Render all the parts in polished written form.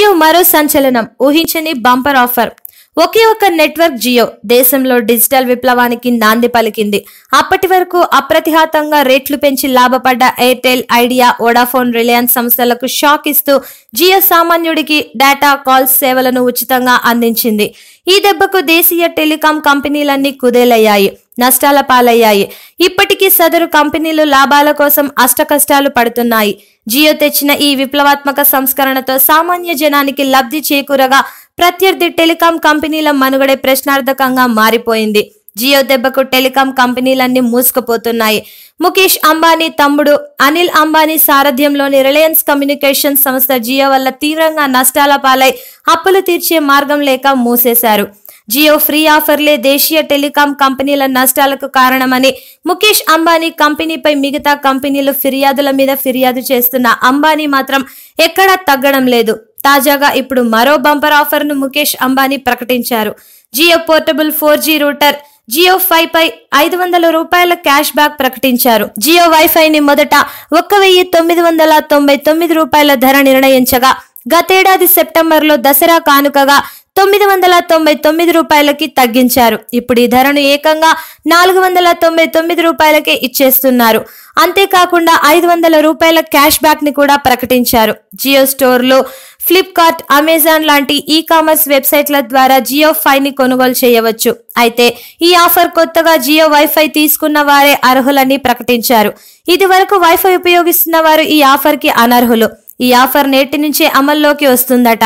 జియో మరో సంచలనం, ఊహించని బంపర్ ఆఫర్. ఒకే ఒక నెట్వర్క్ జియో దేశంలో డిజిటల్ విప్లవానికి నాంది పలికింది. అప్పటి వరకు అప్రతిహతంగా రేట్లు పెంచి లాభపడ్డ ఎయిర్టెల్, ఐడియా, వోడాఫోన్, రిలయన్స్ సంస్థలకు షాక్ ఇస్తూ జియో సామాన్యుడికి డేటా, కాల్స్ సేవలను ఉచితంగా అందించింది. ఈ దెబ్బకు దేశీయ టెలికాం కంపెనీలన్నీ కుదేలయ్యాయి, నష్టాల పాలయ్యాయి. ఇప్పటికీ సదరు కంపెనీలు లాభాల కోసం అష్టకష్టాలు పడుతున్నాయి. జియో తెచ్చిన ఈ విప్లవాత్మక సంస్కరణతో సామాన్య జనానికి లబ్ధి చేకూరగా ప్రత్యర్థి టెలికాం కంపెనీల మనుగడే ప్రశ్నార్థకంగా మారిపోయింది. జియో దెబ్బకు టెలికాం కంపెనీలన్నీ మూసుకుపోతున్నాయి. ముఖేష్ అంబానీ తమ్ముడు అనిల్ అంబానీ సారథ్యంలోని రిలయన్స్ కమ్యూనికేషన్ సంస్థ జియో వల్ల తీవ్రంగా నష్టాల పాలై అప్పులు తీర్చే మార్గం లేక మూసేశారు. జియో ఫ్రీ ఆఫర్లే దేశీయ టెలికాం కంపెనీల నష్టాలకు కారణమని ముఖేష్ అంబానీ కంపెనీపై మిగతా కంపెనీలు ఫిర్యాదుల మీద ఫిర్యాదు చేస్తున్న అంబానీ మాత్రం ఎక్కడా తగ్గడం లేదు. తాజాగా ఇప్పుడు మరో బంపర్ ఆఫర్ ను ముఖేష్ అంబానీ ప్రకటించారు. Jio portable 4G router Jio 5 పై 500 రూపాయల క్యాష్ బ్యాక్ ప్రకటించారు. జియో వైఫై ని మొదట 1999 రూపాయల ధర నిర్ణయించగా గతేడాది సెప్టెంబర్లో దసరా కానుకగా 999 రూపాయలకి తగ్గించారు. ఇప్పుడు ఈ ధరను ఏకంగా 499 రూపాయలకే ఇచ్చేస్తున్నారు. అంతేకాకుండా 500 రూపాయల క్యాష్ బ్యాక్ ని కూడా ప్రకటించారు. జియో స్టోర్లో ఫ్లిప్కార్ట్, అమెజాన్ లాంటి ఈ కామర్స్ వెబ్సైట్ల ద్వారా జియో 5 ని కొనుగోలు చేయవచ్చు. అయితే ఈ ఆఫర్ కొత్తగా జియో వైఫై తీసుకున్న వారే అర్హులని ప్రకటించారు. ఇది వరకు వైఫై ఉపయోగిస్తున్న వారు ఈ ఆఫర్ కి అనర్హులు. ఈ ఆఫర్ నేటి నుంచే అమల్లోకి వస్తుందట.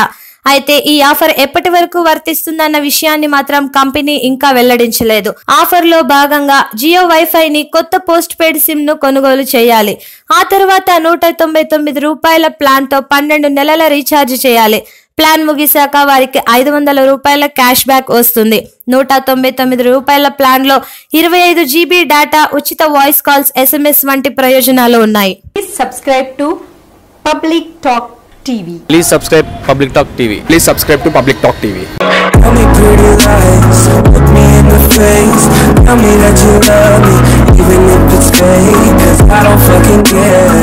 అయితే ఈ ఆఫర్ ఎప్పటి వరకు వర్తిస్తుందన్న విషయాన్ని మాత్రం కంపెనీ ఇంకా వెల్లడించలేదు. ఆఫర్ లో భాగంగా జియో వైఫై ని కొత్త పోస్ట్ పెయిడ్ సిమ్ ను కొనుగోలు చేయాలి. ఆ తర్వాత 199 రూపాయల ప్లాన్ తో 12 నెలల రీఛార్జ్ చేయాలి. ప్లాన్ ముగిశాక వారికి 500 రూపాయల క్యాష్ బ్యాక్ వస్తుంది. 199 రూపాయల ప్లాన్ లో 25 GB డేటా, ఉచిత వాయిస్ కాల్స్, SMS వంటి ప్రయోజనాలు ఉన్నాయి. Subscribe to Public Talk TV. Please subscribe Public Talk TV. Please subscribe to Public Talk TV. Tell me pretty lies, look me in the face. Tell me that you love me, even if it's fake. 'Cause I don't fucking care.